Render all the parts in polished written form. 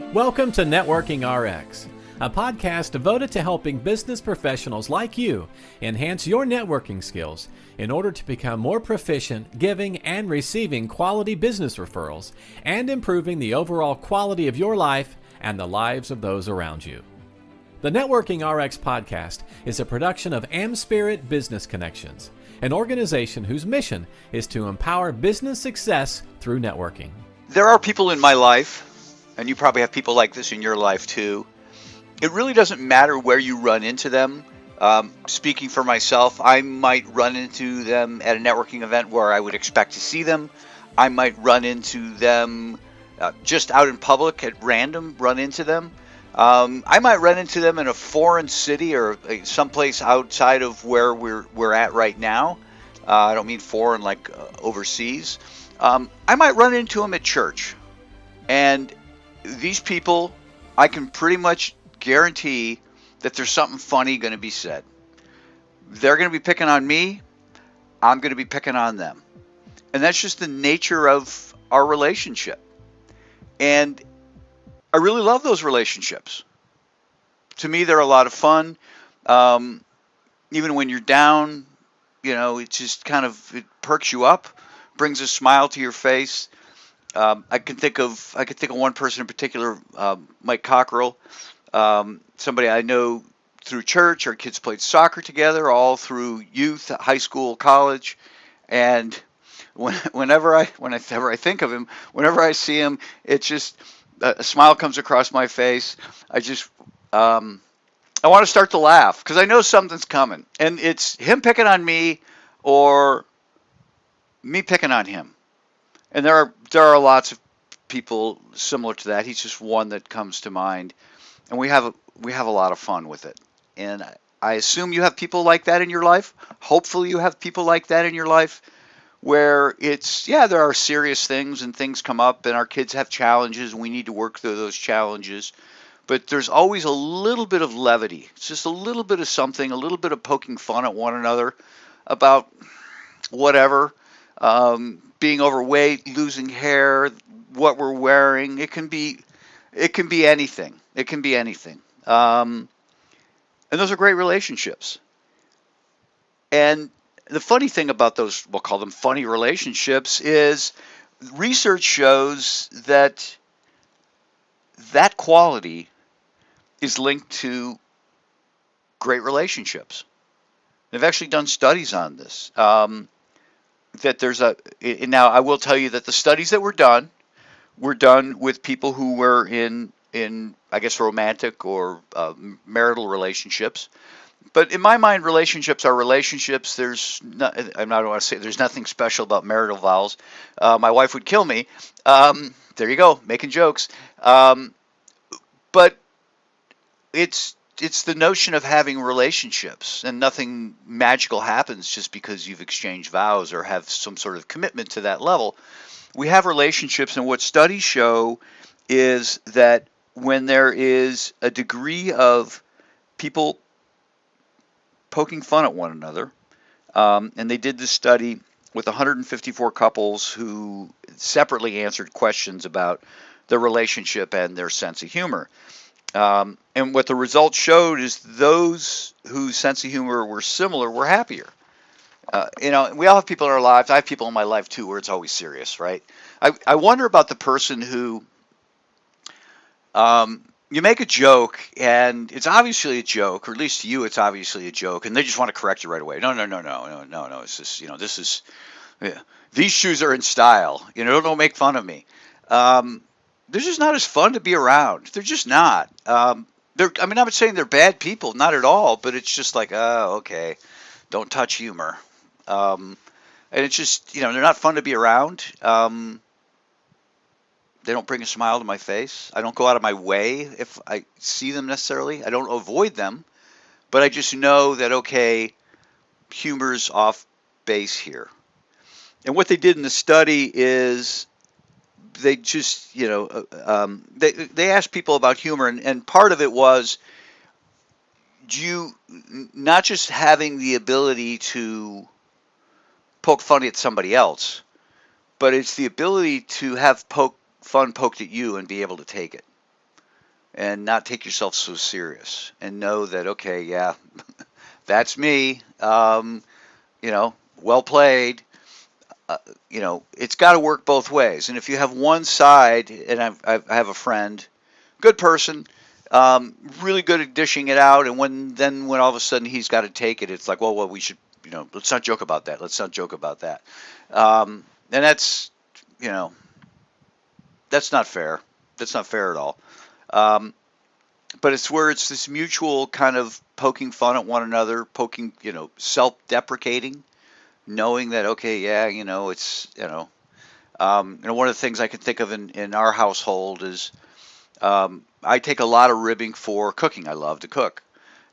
Welcome to Networking RX, a podcast devoted to helping business professionals like you enhance your networking skills in order to become more proficient giving and receiving quality business referrals and improving the overall quality of your life and the lives of those around you. The Networking RX podcast is a production of AmSpirit Business Connections, an organization whose mission is to empower business success through networking. There are people in my life, and you probably have people like this in your life too. It really doesn't matter where you run into them. Speaking for myself, I might run into them at a networking event where I would expect to see them. I might run into them just out in public at random, run into them. I might run into them in a foreign city or someplace outside of where we're at right now. I don't mean foreign like overseas. I might run into them at church. And these people, I can pretty much guarantee that there's something funny going to be said. They're going to be picking on me. I'm going to be picking on them. And that's just the nature of our relationship. And I really love those relationships. To me, they're a lot of fun. Even when you're down, it just it perks you up, brings a smile to your face. I can think of one person in particular, Mike Cockrell, somebody I know through church. Our kids played soccer together all through youth, high school, college, and whenever I think of him, whenever I see him, it's just a smile comes across my face. I want to start to laugh because I know something's coming, and it's him picking on me or me picking on him. And there are lots of people similar to that. He's just one that comes to mind, and we have a lot of fun with it. And I assume you have people like that in your life. Hopefully, you have people like that in your life, where there are serious things and things come up, and our kids have challenges, and we need to work through those challenges. But there's always a little bit of levity. It's just a little bit of something, a little bit of poking fun at one another about whatever. Being overweight, losing hair, what we're wearing. It can be anything. It can be anything. And those are great relationships. And the funny thing about those, we'll call them funny relationships, is research shows that quality is linked to great relationships. They've actually done studies on this. Now I will tell you that the studies that were done with people who were in I guess romantic or marital relationships. But in my mind, relationships are relationships. I don't want to say there's nothing special about marital vows. My wife would kill me. There you go, making jokes. But it's the notion of having relationships, and nothing magical happens just because you've exchanged vows or have some sort of commitment to that level. We have relationships, and what studies show is that when there is a degree of people poking fun at one another, and they did this study with 154 couples who separately answered questions about their relationship and their sense of humor. And what the results showed is those whose sense of humor were similar were happier. We all have people in our lives. I have people in my life too where it's always serious, right? I wonder about the person who you make a joke and it's obviously a joke, or at least to you it's obviously a joke, and they just want to correct you right away. No. It's just, these shoes are in style. Don't make fun of me. They're just not as fun to be around. They're just not. I'm not saying they're bad people, not at all, but it's just like, oh, okay, don't touch humor. And it's just, they're not fun to be around. They don't bring a smile to my face. I don't go out of my way if I see them necessarily. I don't avoid them, but I just know that, okay, humor's off base here. And what they did in the study is they just, they asked people about humor, and part of it was not just having the ability to poke fun at somebody else, but it's the ability to have fun poked at you and be able to take it. and not take yourself so serious, and know that, okay, yeah, that's me. Well played. It's got to work both ways. And if you have one side, and I have a friend, good person, really good at dishing it out, and when all of a sudden he's got to take it, it's like, well, we should, let's not joke about that. Let's not joke about that. And you know, that's not fair. That's not fair at all. But it's where it's this mutual kind of poking fun at one another, self-deprecating, knowing that, okay, yeah, it's, one of the things I can think of in our household is I take a lot of ribbing for cooking. I love to cook.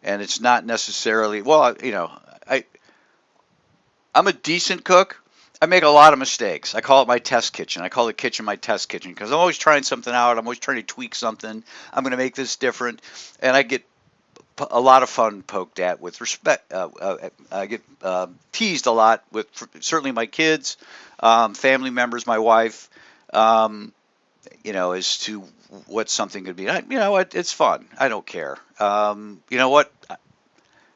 And it's not necessarily, I'm a decent cook. I make a lot of mistakes. I call it my test kitchen. I call the kitchen my test kitchen because I'm always trying something out. I'm always trying to tweak something. I'm going to make this different. And I get a lot of fun poked at with respect. I get teased a lot with certainly my kids, family members, my wife, as to what something could be. It's fun. I don't care. You know what?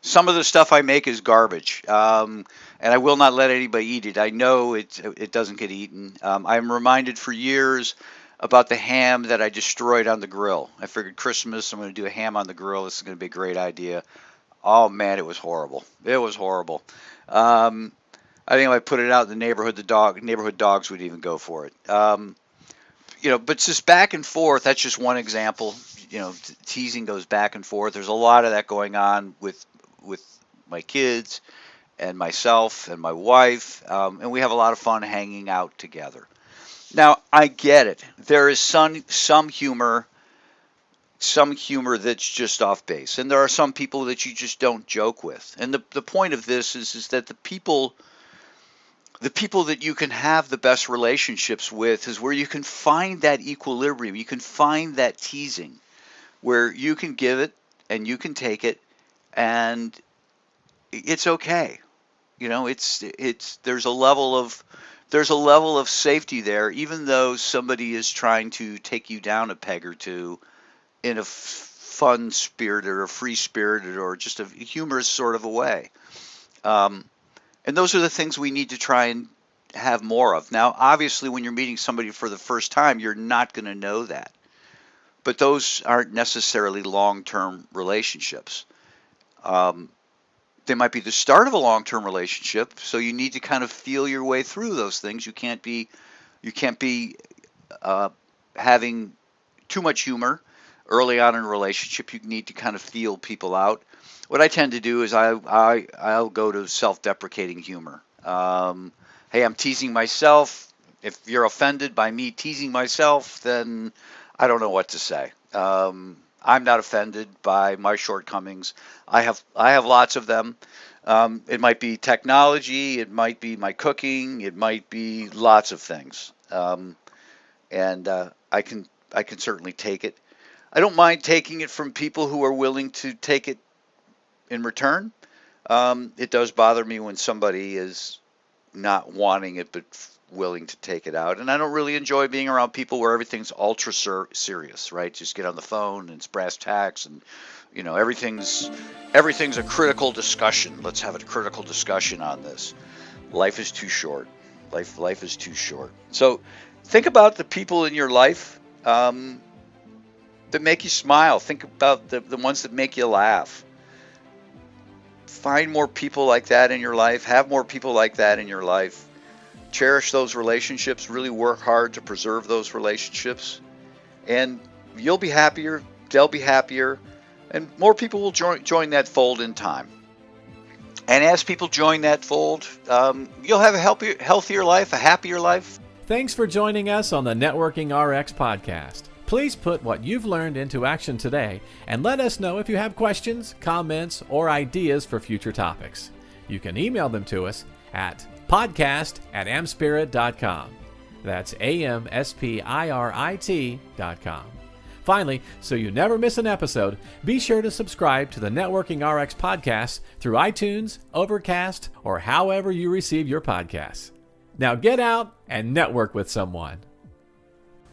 Some of the stuff I make is garbage, and I will not let anybody eat it. I know it doesn't get eaten. I'm reminded for years about the ham that I destroyed on the grill. I figured Christmas, I'm going to do a ham on the grill. This is going to be a great idea. Oh, man, it was horrible. It was horrible. I think if I put it out in the neighborhood, neighborhood dogs would even go for it. But just back and forth, that's just one example. Teasing goes back and forth. There's a lot of that going on with my kids and myself and my wife, and we have a lot of fun hanging out together. Now, I get it. There is some humor that's just off base, and there are some people that you just don't joke with. And the point of this is that the people that you can have the best relationships with is where you can find that equilibrium. You can find that teasing where you can give it and you can take it, and it's okay. There's a level of safety there, even though somebody is trying to take you down a peg or two in a fun spirited or free spirited or just a humorous sort of a way. And those are the things we need to try and have more of. Now, obviously, when you're meeting somebody for the first time, you're not going to know that. But those aren't necessarily long-term relationships. They might be the start of a long-term relationship, so you need to kind of feel your way through those things. You can't be having too much humor early on in a relationship. You need to kind of feel people out. What I tend to do is I'll go to self-deprecating humor. Hey, I'm teasing myself. If you're offended by me teasing myself, then I don't know what to say. I'm not offended by my shortcomings. I have lots of them. It might be technology. It might be my cooking. It might be lots of things. And I can certainly take it. I don't mind taking it from people who are willing to take it in return. It does bother me when somebody is not wanting it but willing to take it out. And I don't really enjoy being around people where everything's ultra serious, right? Just get on the phone and it's brass tacks and, everything's a critical discussion. Let's have a critical discussion on this. Life is too short. Life is too short. So think about the people in your life that make you smile. Think about the ones that make you laugh. Find more people like that in your life. Have more people like that in your life. Cherish those relationships. Really work hard to preserve those relationships. And you'll be happier. They'll be happier. And more people will join that fold in time. And as people join that fold, you'll have a healthier life, a happier life. Thanks for joining us on the Networking RX podcast. Please put what you've learned into action today and let us know if you have questions, comments, or ideas for future topics. You can email them to us at podcast@amspirit.com. That's AmSpirit.com. Finally, so you never miss an episode, be sure to subscribe to the Networking RX podcast through iTunes, Overcast, or however you receive your podcasts. Now get out and network with someone.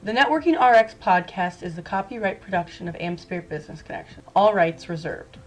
The Networking RX podcast is the copyright production of AmSpirit Business Connection. All rights reserved.